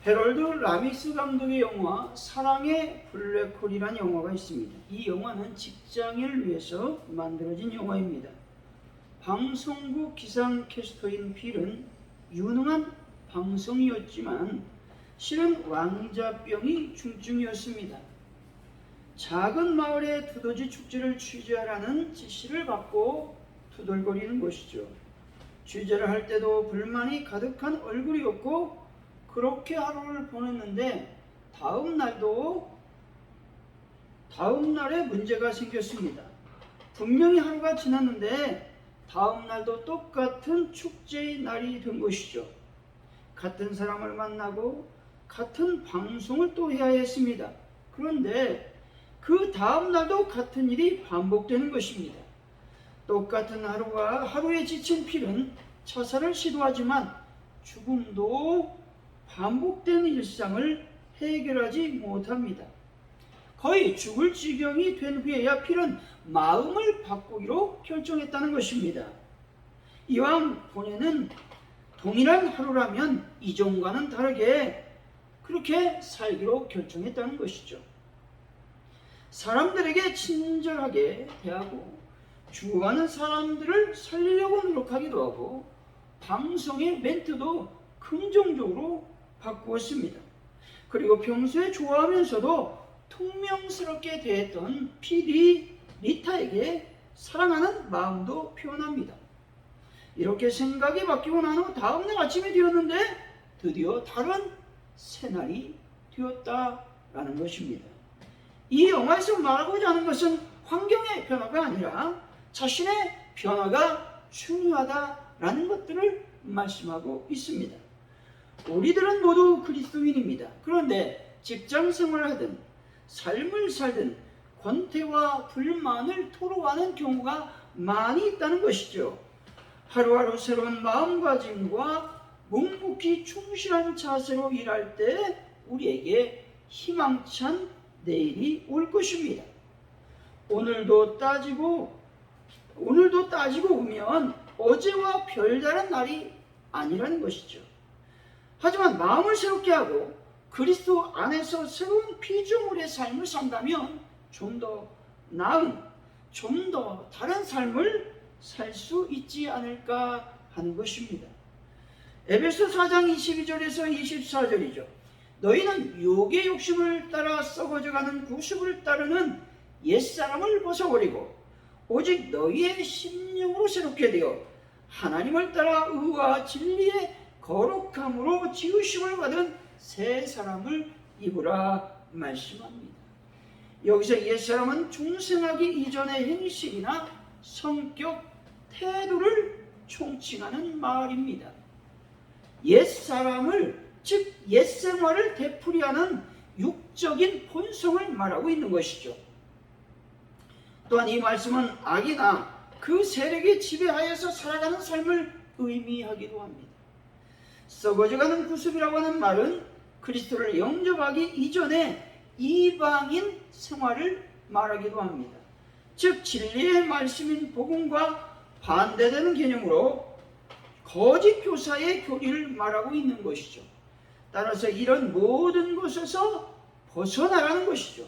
해럴드 라미스 감독의 영화 사랑의 블랙홀이라는 영화가 있습니다. 이 영화는 직장인을 위해서 만들어진 영화입니다. 방송국 기상캐스터인 필은 유능한 방송이었지만 실은 왕자병이 중증이었습니다. 작은 마을의 두더지 축제를 취재하라는 지시를 받고 투덜거리는 것이죠. 취재를 할 때도 불만이 가득한 얼굴이었고 그렇게 하루를 보냈는데 다음 날에 문제가 생겼습니다. 분명히 하루가 지났는데 다음 날도 똑같은 축제의 날이 된 것이죠. 같은 사람을 만나고 같은 방송을 또 해야 했습니다. 그런데 그 다음 날도 같은 일이 반복되는 것입니다. 똑같은 하루에 지친 필은 자살을 시도하지만 죽음도 반복되는 일상을 해결하지 못합니다. 거의 죽을 지경이 된 후에야 필은 마음을 바꾸기로 결정했다는 것입니다. 이왕 보내는 동일한 하루라면 이전과는 다르게 그렇게 살기로 결정했다는 것이죠. 사람들에게 친절하게 대하고 죽어가는 사람들을 살리려고 노력하기도 하고 방송의 멘트도 긍정적으로 바꾸었습니다. 그리고 평소에 좋아하면서도 퉁명스럽게 대했던 PD 리타에게 사랑하는 마음도 표현합니다. 이렇게 생각이 바뀌고 난 후 다음날 아침이 되었는데 드디어 다른 새날이 되었다라는 것입니다. 이 영화에서 말하고자 하는 것은 환경의 변화가 아니라 자신의 변화가 중요하다라는 것들을 말씀하고 있습니다. 우리들은 모두 그리스도인입니다. 그런데 직장 생활을 하든 삶을 살든 권태와 불만을 토로하는 경우가 많이 있다는 것이죠. 하루하루 새로운 마음가짐과 묵묵히 충실한 자세로 일할 때 우리에게 희망찬 내일이 올 것입니다. 오늘도 따지고 오면 어제와 별다른 날이 아니라는 것이죠. 하지만 마음을 새롭게 하고 그리스도 안에서 새로운 피조물의 삶을 산다면 좀 더 나은, 좀 더 다른 삶을 살 수 있지 않을까 하는 것입니다. 에베소 4장 22절에서 24절이죠. 너희는 육의 욕심을 따라 썩어져가는 구습을 따르는 옛사람을 벗어버리고 오직 너희의 심령으로 새롭게 되어 하나님을 따라 의와 진리의 거룩함으로 지으심을 받은 새 사람을 입으라 말씀합니다. 여기서 옛사람은 중생하기 이전의 행실이나 성격, 태도를 총칭하는 말입니다. 옛사람을, 즉 옛생활을 되풀이하는 육적인 본성을 말하고 있는 것이죠. 또한 이 말씀은 악이나 그 세력이 지배하여서 살아가는 삶을 의미하기도 합니다. 썩어져가는 구습이라고 하는 말은 그리스도를 영접하기 이전에 이방인 생활을 말하기도 합니다. 즉 진리의 말씀인 복음과 반대되는 개념으로 거짓 교사의 교리를 말하고 있는 것이죠. 따라서 이런 모든 것에서 벗어나라는 것이죠.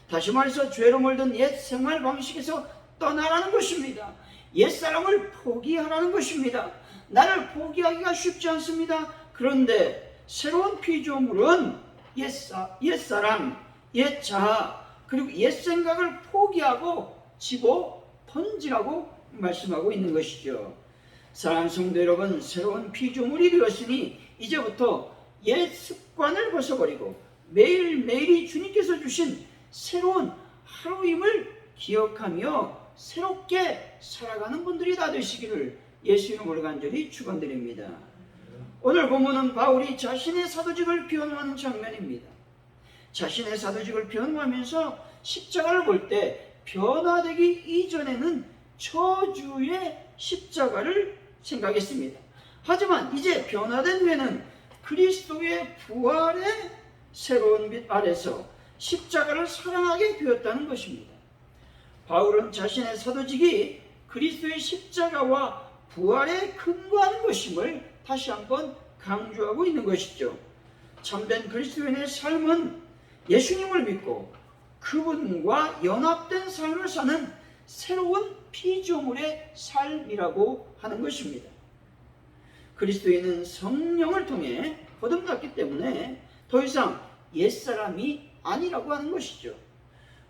다시 말해서 죄로 물든 옛 생활 방식에서 떠나라는 것입니다. 옛사람을 포기하라는 것입니다. 나를 포기하기가 쉽지 않습니다. 그런데 새로운 피조물은 옛사람, 옛자아, 그리고 옛생각을 포기하고 집어 던지라고 말씀하고 있는 것이죠. 사랑하는 성도 여러분, 새로운 피조물이 되었으니 이제부터 옛 습관을 벗어버리고 매일매일이 주님께서 주신 새로운 하루임을 기억하며 새롭게 살아가는 분들이 다 되시기를 예수 이름으로 간절히 축원드립니다. 오늘 본문은 바울이 자신의 사도직을 변호하는 장면입니다. 자신의 사도직을 변호하면서 십자가를 볼 때 변화되기 이전에는 저주의 십자가를 생각했습니다. 하지만 이제 변화된 후에는 그리스도의 부활의 새로운 빛 아래서 십자가를 사랑하게 되었다는 것입니다. 바울은 자신의 사도직이 그리스도의 십자가와 부활에 근거하는 것임을 다시 한번 강조하고 있는 것이죠. 참된 그리스도인의 삶은 예수님을 믿고 그분과 연합된 삶을 사는 새로운 피조물의 삶이라고 하는 것입니다. 그리스도인은 성령을 통해 거듭났기 때문에 더 이상 옛사람이 아니라고 하는 것이죠.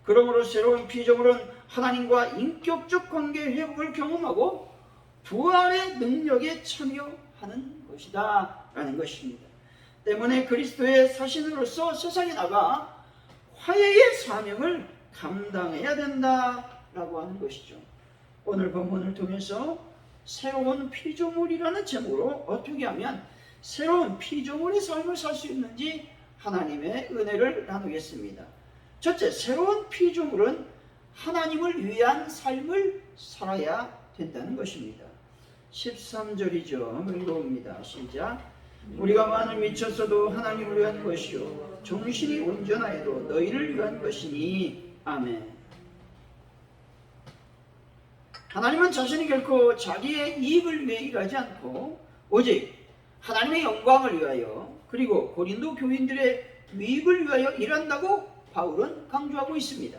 그러므로 새로운 피조물은 하나님과 인격적 관계 회복을 경험하고 부활의 능력에 참여하는 것이다 라는 것입니다. 때문에 그리스도의 사신으로서 세상에 나가 화해의 사명을 감당해야 된다라고 하는 것이죠. 오늘 본문을 통해서 새로운 피조물이라는 제목으로 어떻게 하면 새로운 피조물의 삶을 살 수 있는지 하나님의 은혜를 나누겠습니다. 첫째, 새로운 피조물은 하나님을 위한 삶을 살아야 된다는 것입니다. 13절이죠. 읽어봅니다. 시작. 우리가 만을 미쳤어도 하나님을 위한 것이요 정신이 온전하여도 너희를 위한 것이니. 아멘. 하나님은 자신이 결코 자기의 이익을 위해 일하지 않고 오직 하나님의 영광을 위하여 그리고 고린도 교인들의 유익을 위하여 일한다고 바울은 강조하고 있습니다.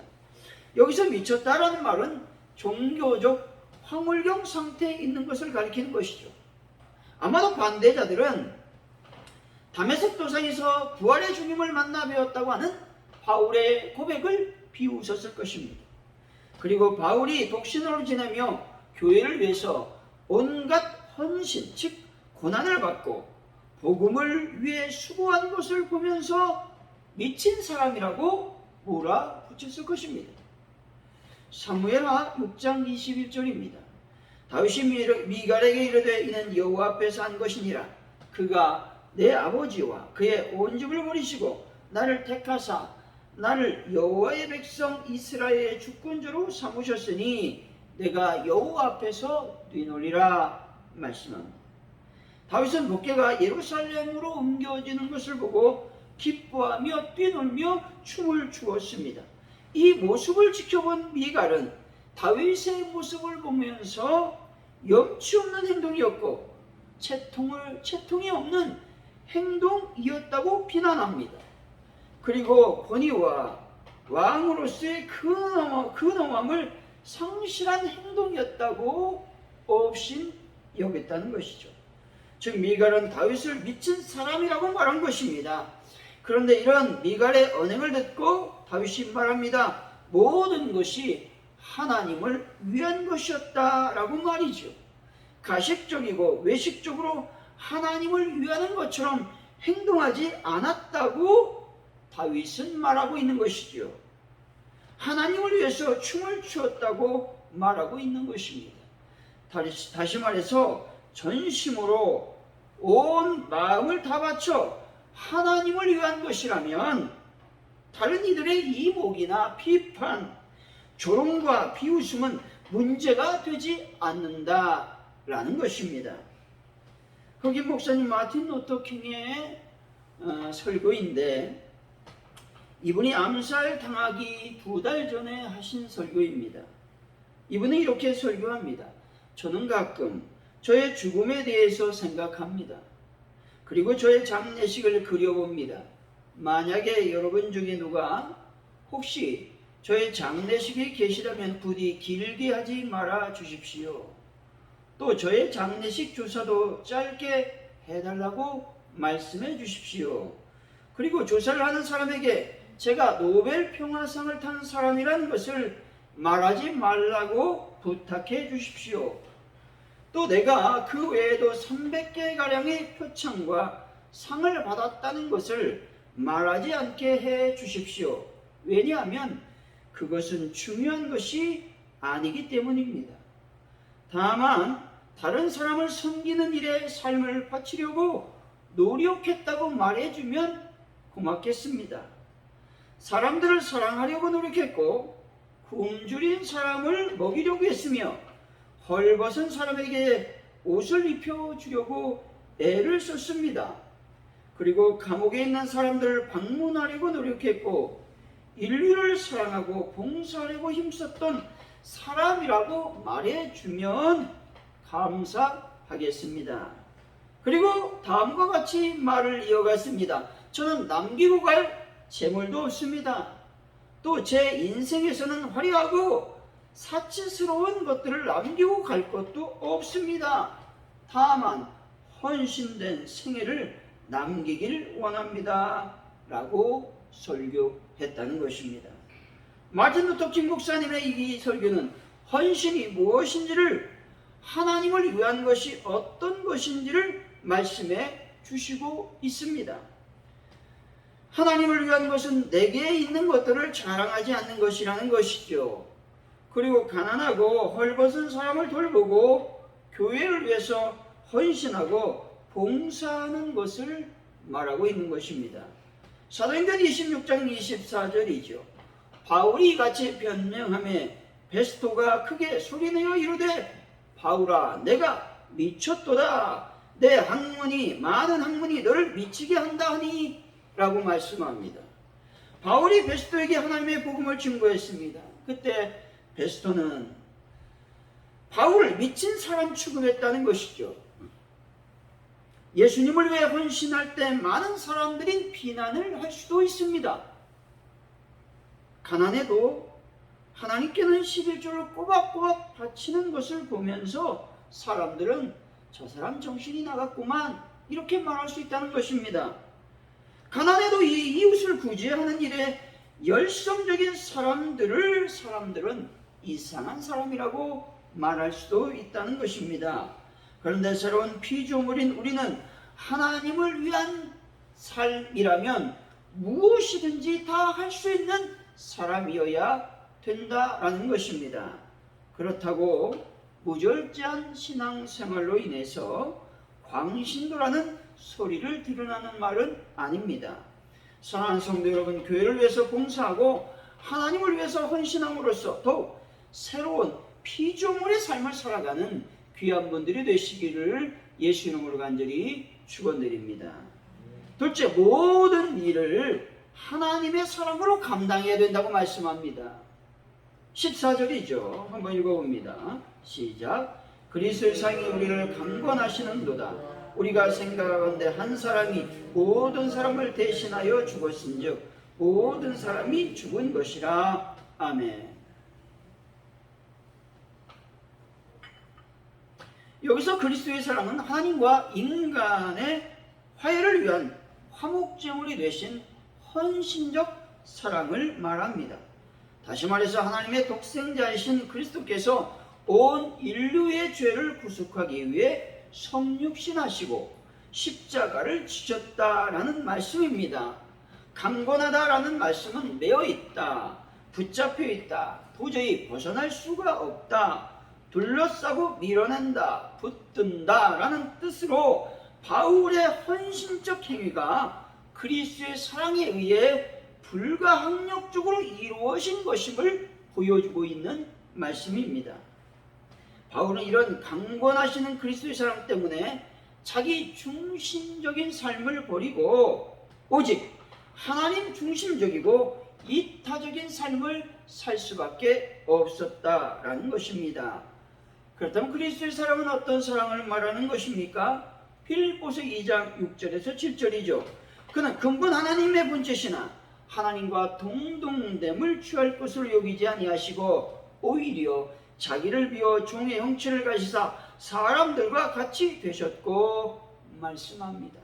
여기서 미쳤다라는 말은 종교적 황홀경 상태에 있는 것을 가리키는 것이죠. 아마도 반대자들은 다메섹 도상에서 부활의 주님을 만나 배웠다고 하는 바울의 고백을 비웃었을 것입니다. 그리고 바울이 독신으로 지내며 교회를 위해서 온갖 헌신, 즉 고난을 받고 복음을 위해 수고한 것을 보면서 미친 사람이라고 몰아붙였을 것입니다. 사무엘하 6장 21절입니다. 다윗이 미갈에게 이르되 이는 여호와 앞에서 한 것이니라. 그가 내 아버지와 그의 온 집을 버리시고 나를 택하사 나를 여호와의 백성 이스라엘의 주권자로 삼으셨으니 내가 여호와 앞에서 뛰놀리라 말씀합니다. 다윗은 목회가 예루살렘으로 옮겨지는 것을 보고 기뻐하며 뛰놀며 춤을 추었습니다. 이 모습을 지켜본 미갈은 다윗의 모습을 보면서 염치 없는 행동이었고 채통이 없는 행동이었다고 비난합니다. 그리고 권위와 왕으로서의 근엄함을 상실한 행동이었다고 없인 여겼다는 것이죠. 즉 미갈은 다윗을 미친 사람이라고 말한 것입니다. 그런데 이런 미갈의 언행을 듣고 다윗이 말합니다. 모든 것이 하나님을 위한 것이었다라고 말이죠. 가식적이고 외식적으로 하나님을 위하는 것처럼 행동하지 않았다고 다윗은 말하고 있는 것이지요. 하나님을 위해서 춤을 추었다고 말하고 있는 것입니다. 다시 말해서 전심으로 온 마음을 다 바쳐 하나님을 위한 것이라면 다른 이들의 이목이나 비판, 조롱과 비웃음은 문제가 되지 않는다라는 것입니다. 흑인 목사님 마틴 루터 킹의 설교인데 이분이 암살 당하기 2달 전에 하신 설교입니다. 이분은 이렇게 설교합니다. 저는 가끔 저의 죽음에 대해서 생각합니다. 그리고 저의 장례식을 그려봅니다. 만약에 여러분 중에 누가 혹시 저의 장례식에 계시다면 부디 길게 하지 말아 주십시오. 또 저의 장례식 조사도 짧게 해달라고 말씀해 주십시오. 그리고 조사를 하는 사람에게 제가 노벨 평화상을 탄 사람이라는 것을 말하지 말라고 부탁해 주십시오. 또 내가 그 외에도 300개가량의 표창과 상을 받았다는 것을 말하지 않게 해 주십시오. 왜냐하면 그것은 중요한 것이 아니기 때문입니다. 다만 다른 사람을 섬기는 일에 삶을 바치려고 노력했다고 말해주면 고맙겠습니다. 사람들을 사랑하려고 노력했고 굶주린 사람을 먹이려고 했으며 헐벗은 사람에게 옷을 입혀주려고 애를 썼습니다. 그리고 감옥에 있는 사람들을 방문하려고 노력했고 인류를 사랑하고 봉사하려고 힘썼던 사람이라고 말해주면 감사하겠습니다. 그리고 다음과 같이 말을 이어갔습니다. 저는 남기고 갈 재물도 없습니다. 또 제 인생에서는 화려하고 사치스러운 것들을 남기고 갈 것도 없습니다. 다만 헌신된 생애를 남기길 원합니다. 라고 설교했다는 것입니다. 마틴 루터 킹 목사님의 이 설교는 헌신이 무엇인지를, 하나님을 위한 것이 어떤 것인지를 말씀해 주시고 있습니다. 하나님을 위한 것은 내게 있는 것들을 자랑하지 않는 것이라는 것이죠. 그리고 가난하고 헐벗은 사람을 돌보고 교회를 위해서 헌신하고 봉사하는 것을 말하고 있는 것입니다. 사도행전 26장 24절이죠. 바울이 이같이 변명하며 베스토가 크게 소리내어 이르되 바울아 내가 미쳤도다. 내 학문이 많은 학문이 너를 미치게 한다 하니 라고 말씀합니다. 바울이 베스토에게 하나님의 복음을 증거했습니다. 그때 베스토는 바울을 미친 사람 취급했다는 것이죠. 예수님을 위해 헌신할 때 많은 사람들이 비난을 할 수도 있습니다. 가난해도 하나님께는 11조를 꼬박꼬박 바치는 것을 보면서 사람들은 저 사람 정신이 나갔구만 이렇게 말할 수 있다는 것입니다. 가난해도 이 이웃을 구제하는 일에 열성적인 사람들은 이상한 사람이라고 말할 수도 있다는 것입니다. 그런데 새로운 피조물인 우리는 하나님을 위한 삶이라면 무엇이든지 다 할 수 있는 사람이어야 된다라는 것입니다. 그렇다고 무절제한 신앙생활로 인해서 광신도라는 소리를 드러나는 말은 아닙니다. 사랑하는 성도 여러분, 교회를 위해서 봉사하고 하나님을 위해서 헌신함으로써 더욱 새로운 피조물의 삶을 살아가는 귀한 분들이 되시기를 예수 이름으로 간절히 축원드립니다. 둘째, 모든 일을 하나님의 사랑으로 감당해야 된다고 말씀합니다. 14절이죠. 한번 읽어봅니다. 시작. 그리스도의 사랑이 우리를 강권하시는도다. 우리가 생각하건대 한 사람이 모든 사람을 대신하여 죽었은즉 모든 사람이 죽은 것이라. 아멘. 여기서 그리스도의 사랑은 하나님과 인간의 화해를 위한 화목제물이 되신 헌신적 사랑을 말합니다. 다시 말해서 하나님의 독생자이신 그리스도께서 온 인류의 죄를 구속하기 위해 성육신하시고 십자가를 지셨다라는 말씀입니다. 강권하다라는 말씀은 매어 있다, 붙잡혀 있다, 도저히 벗어날 수가 없다, 둘러싸고 밀어낸다, 붙든다 라는 뜻으로 바울의 헌신적 행위가 그리스도의 사랑에 의해 불가항력적으로 이루어진 것임을 보여주고 있는 말씀입니다. 바울은 이런 강권하시는 그리스도의 사랑 때문에 자기 중심적인 삶을 버리고 오직 하나님 중심적이고 이타적인 삶을 살 수밖에 없었다라는 것입니다. 그렇다면 그리스도의 사랑은 어떤 사랑을 말하는 것입니까? 빌립보서 2장 6절에서 7절이죠. 그는 근본 하나님의 본체시나 하나님과 동등됨을 취할 것으로 여기지 아니하시고 오히려 자기를 비워 종의 형체를 가지사 사람들과 같이 되셨고 말씀합니다.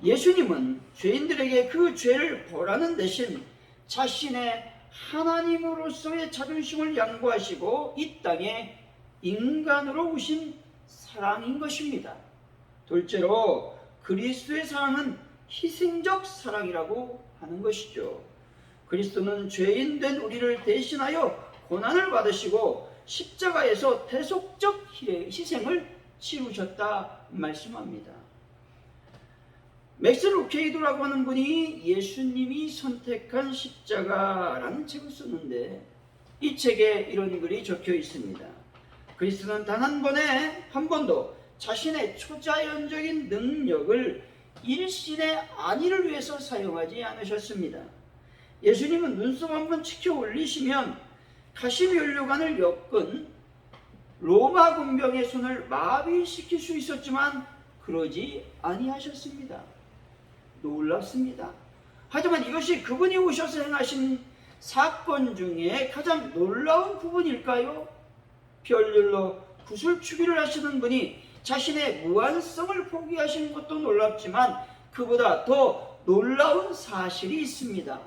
예수님은 죄인들에게 그 죄를 벌하는 대신 자신의 하나님으로서의 자존심을 양보하시고 이 땅에 인간으로 오신 사랑인 것입니다. 둘째로 그리스도의 사랑은 희생적 사랑이라고 하는 것이죠. 그리스도는 죄인 된 우리를 대신하여 고난을 받으시고 십자가에서 대속적 희생을 치르셨다 말씀합니다. 맥스 루케이도라고 하는 분이 예수님이 선택한 십자가라는 책을 썼는데 이 책에 이런 글이 적혀 있습니다. 그리스도는 단 한 번도 자신의 초자연적인 능력을 일신의 안위를 위해서 사용하지 않으셨습니다. 예수님은 눈썹 한번 치켜 올리시면 가시면류관을 엮은 로마 군병의 손을 마비시킬 수 있었지만 그러지 아니하셨습니다. 놀랐습니다. 하지만 이것이 그분이 오셔서 행하신 사건 중에 가장 놀라운 부분일까요? 별일로 구슬주기를 하시는 분이 자신의 무한성을 포기하신 것도 놀랍지만 그보다 더 놀라운 사실이 있습니다.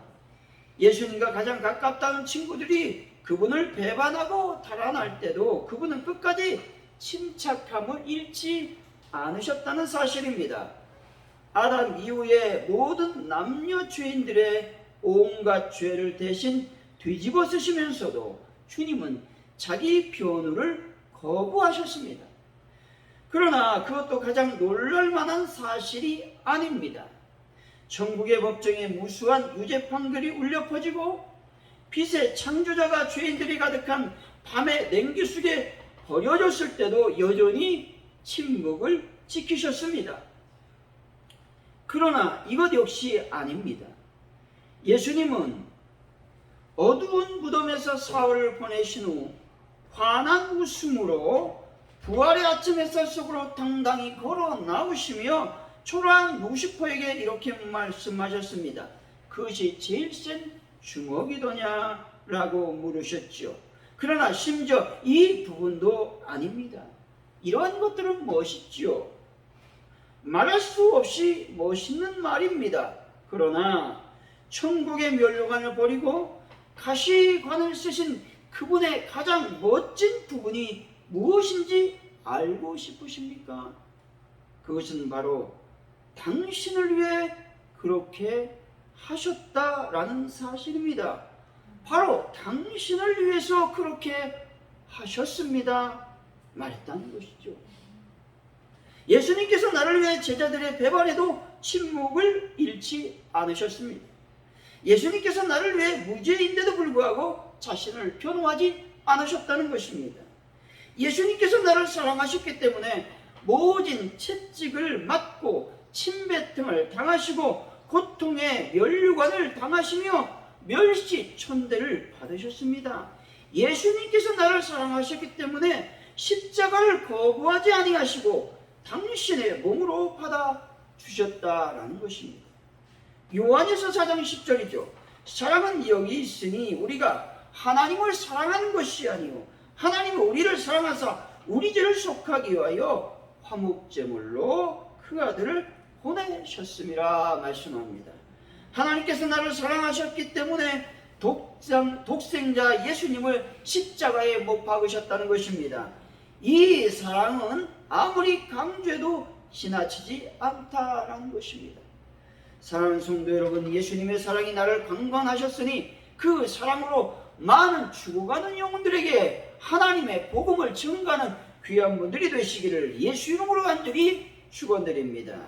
예수님과 가장 가깝다는 친구들이 그분을 배반하고 달아날 때도 그분은 끝까지 침착함을 잃지 않으셨다는 사실입니다. 아담 이후에 모든 남녀 죄인들의 온갖 죄를 대신 뒤집어 쓰시면서도 주님은 자기 변호를 거부하셨습니다. 그러나 그것도 가장 놀랄만한 사실이 아닙니다. 천국의 법정에 무수한 유죄 판결이 울려 퍼지고 빛의 창조자가 죄인들이 가득한 밤의 냉기 속에 버려졌을 때도 여전히 침묵을 지키셨습니다. 그러나 이것 역시 아닙니다. 예수님은 어두운 무덤에서 사흘을 보내신 후 환한 웃음으로 부활의 아침 햇살 속으로 당당히 걸어 나오시며 초라한 루시퍼에게 이렇게 말씀하셨습니다. 그것이 제일 센 주먹이더냐? 라고 물으셨죠. 그러나 심지어 이 부분도 아닙니다. 이러한 것들은 멋있죠. 말할 수 없이 멋있는 말입니다. 그러나 천국의 면류관을 버리고 가시관을 쓰신 그분의 가장 멋진 부분이 무엇인지 알고 싶으십니까? 그것은 바로 당신을 위해 그렇게 하셨다라는 사실입니다. 바로 당신을 위해서 그렇게 하셨습니다. 말했다는 것이죠. 예수님께서 나를 위해 제자들의 배반에도 침묵을 잃지 않으셨습니다. 예수님께서 나를 위해 무죄인데도 불구하고 자신을 변호하지 않으셨다는 것입니다. 예수님께서 나를 사랑하셨기 때문에 모진 채찍을 맞고 침뱉음을 당하시고 고통의 면류관을 당하시며 멸시천대를 받으셨습니다. 예수님께서 나를 사랑하셨기 때문에 십자가를 거부하지 아니하시고 당신의 몸으로 받아주셨다라는 것입니다. 요한에서 4장 10절이죠. 사랑은 여기 있으니 우리가 하나님을 사랑하는 것이 아니요 하나님이 우리를 사랑하사 우리 죄를 속하기 위하여 화목제물로 그 아들을 보내셨음이라 말씀합니다. 하나님께서 나를 사랑하셨기 때문에 독생자 예수님을 십자가에 못 박으셨다는 것입니다. 이 사랑은 아무리 강조해도 지나치지 않다라는 것입니다. 사랑하는 성도 여러분, 예수님의 사랑이 나를 강권하셨으니 그 사랑으로 많은 죽어가는 영혼들에게 하나님의 복음을 증거하는 귀한 분들이 되시기를 예수 이름으로 간절히 축원드립니다.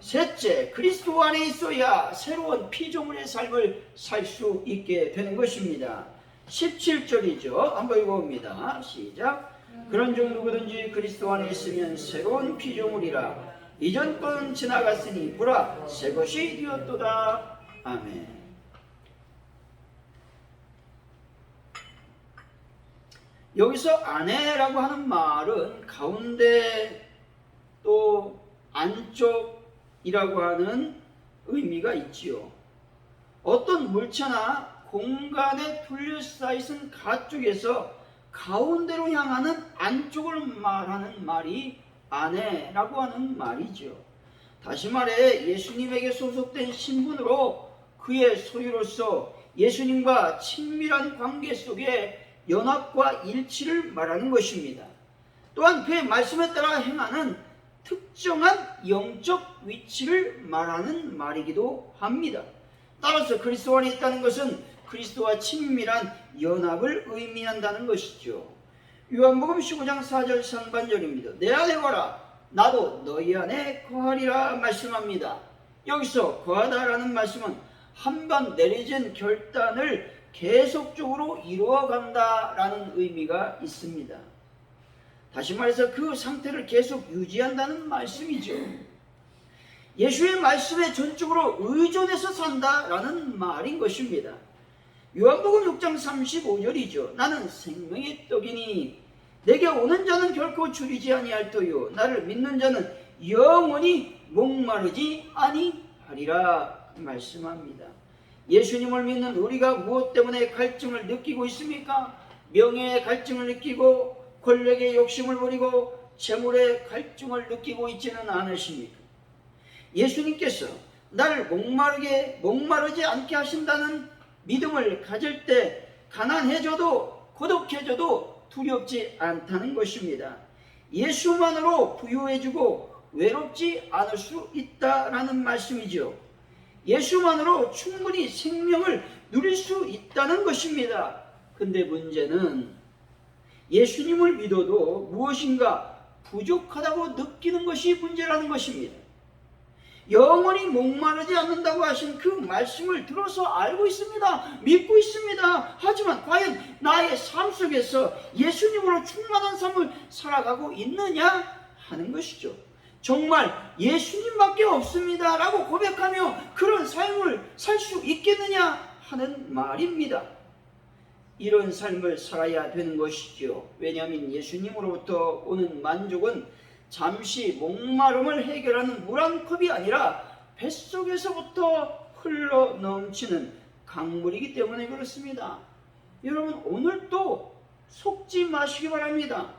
셋째, 그리스도 안에 있어야 새로운 피조물의 삶을 살 수 있게 되는 것입니다. 17절이죠. 한번 읽어봅니다. 시작. 그런즉 누구든지 그리스도 안에 있으면 새로운 피조물이라 이전 건 지나갔으니 보라 새 것이 되었도다. 아멘. 여기서 안에라고 하는 말은 가운데 또 안쪽이라고 하는 의미가 있지요. 어떤 물체나 공간에 둘러싸인 가쪽에서 가운데로 향하는 안쪽을 말하는 말이 안에라고 하는 말이죠. 다시 말해 예수님에게 소속된 신분으로 그의 소유로서 예수님과 친밀한 관계 속에 연합과 일치를 말하는 것입니다. 또한 그의 말씀에 따라 행하는 특정한 영적 위치를 말하는 말이기도 합니다. 따라서 그리스도 안에 있다는 것은 그리스도와 친밀한 연합을 의미한다는 것이죠. 요한복음 15장 4절 상반절입니다. 내 안에 와라 나도 너희 안에 거하리라 말씀합니다. 여기서 거하다라는 말씀은 한 번 내려진 결단을 계속적으로 이루어간다라는 의미가 있습니다. 다시 말해서 그 상태를 계속 유지한다는 말씀이죠. 예수의 말씀에 전적으로 의존해서 산다라는 말인 것입니다. 요한복음 6장 35절이죠. 나는 생명의 떡이니 내게 오는 자는 결코 줄이지 아니할 터요 나를 믿는 자는 영원히 목마르지 아니하리라. 하리라 말씀합니다. 예수님을 믿는 우리가 무엇 때문에 갈증을 느끼고 있습니까? 명예의 갈증을 느끼고 권력의 욕심을 부리고 재물의 갈증을 느끼고 있지는 않으십니까? 예수님께서 나를 목마르지 않게 하신다는 믿음을 가질 때 가난해져도 고독해져도 두렵지 않다는 것입니다. 예수만으로 부유해지고 외롭지 않을 수 있다라는 말씀이죠. 예수만으로 충분히 생명을 누릴 수 있다는 것입니다. 근데 문제는 예수님을 믿어도 무엇인가 부족하다고 느끼는 것이 문제라는 것입니다. 영원히 목마르지 않는다고 하신 그 말씀을 들어서 알고 있습니다. 믿고 있습니다. 하지만 과연 나의 삶 속에서 예수님으로 충만한 삶을 살아가고 있느냐 하는 것이죠. 정말 예수님밖에 없습니다 라고 고백하며 그런 삶을 살 수 있겠느냐 하는 말입니다. 이런 삶을 살아야 되는 것이죠. 왜냐하면 예수님으로부터 오는 만족은 잠시 목마름을 해결하는 물 한 컵이 아니라 뱃속에서부터 흘러 넘치는 강물이기 때문에 그렇습니다. 여러분, 오늘도 속지 마시기 바랍니다.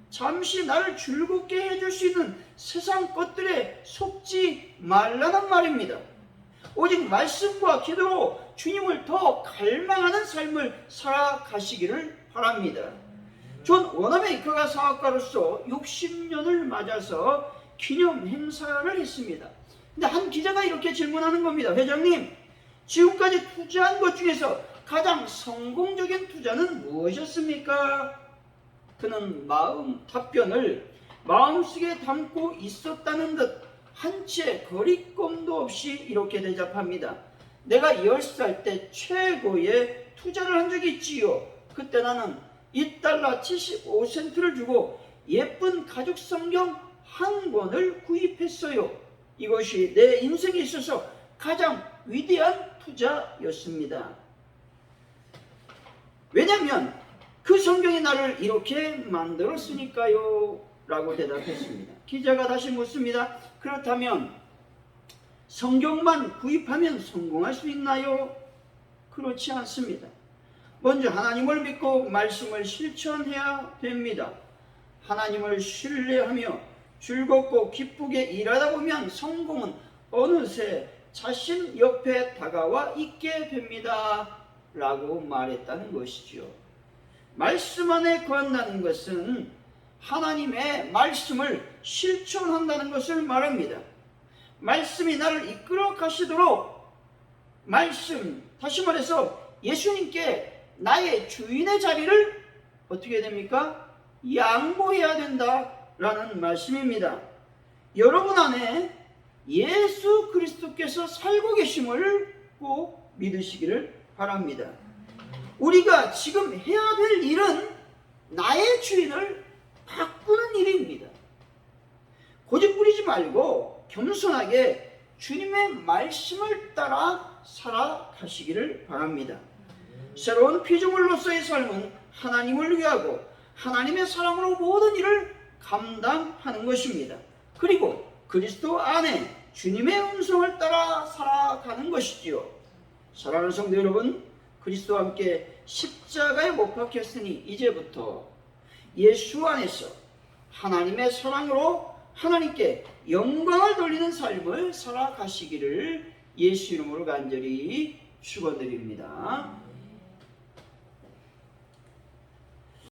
잠시 나를 즐겁게 해줄 수 있는 세상 것들에 속지 말라는 말입니다. 오직 말씀과 기도로 주님을 더 갈망하는 삶을 살아가시기를 바랍니다. 존 워너메이커가 사업가로서 60년을 맞아서 기념 행사를 했습니다. 근데 한 기자가 이렇게 질문하는 겁니다. 회장님, 지금까지 투자한 것 중에서 가장 성공적인 투자는 무엇이었습니까? 그는 답변을 마음속에 담고 있었다는 듯 한 채 거리낌도 없이 이렇게 대답합니다. 내가 10살 때 최고의 투자를 한 적이 있지요. 그때 나는 $1 75센트를 주고 예쁜 가죽 성경 한 권을 구입했어요. 이것이 내 인생에 있어서 가장 위대한 투자였습니다. 왜냐하면 그 성경이 나를 이렇게 만들었으니까요 라고 대답했습니다. 기자가 다시 묻습니다. 그렇다면 성경만 구입하면 성공할 수 있나요? 그렇지 않습니다. 먼저 하나님을 믿고 말씀을 실천해야 됩니다. 하나님을 신뢰하며 즐겁고 기쁘게 일하다 보면 성공은 어느새 자신 옆에 다가와 있게 됩니다 라고 말했다는 것이죠. 말씀 안에 거한다는 것은 하나님의 말씀을 실천한다는 것을 말합니다. 말씀이 나를 이끌어 가시도록 다시 말해서 예수님께 나의 주인의 자리를 어떻게 해야 됩니까? 양보해야 된다라는 말씀입니다. 여러분 안에 예수 그리스도께서 살고 계심을 꼭 믿으시기를 바랍니다. 우리가 지금 해야 될 일은 나의 주인을 바꾸는 일입니다. 고집 부리지 말고 겸손하게 주님의 말씀을 따라 살아가시기를 바랍니다. 새로운 피조물로서의 삶은 하나님을 위하고 하나님의 사랑으로 모든 일을 감당하는 것입니다. 그리고 그리스도 안에 주님의 음성을 따라 살아가는 것이지요. 사랑하는 성도 여러분, 그리스도와 함께 십자가에 못 박혔으니 이제부터 예수 안에서 하나님의 사랑으로 하나님께 영광을 돌리는 삶을 살아가시기를 예수 이름으로 간절히 축원드립니다.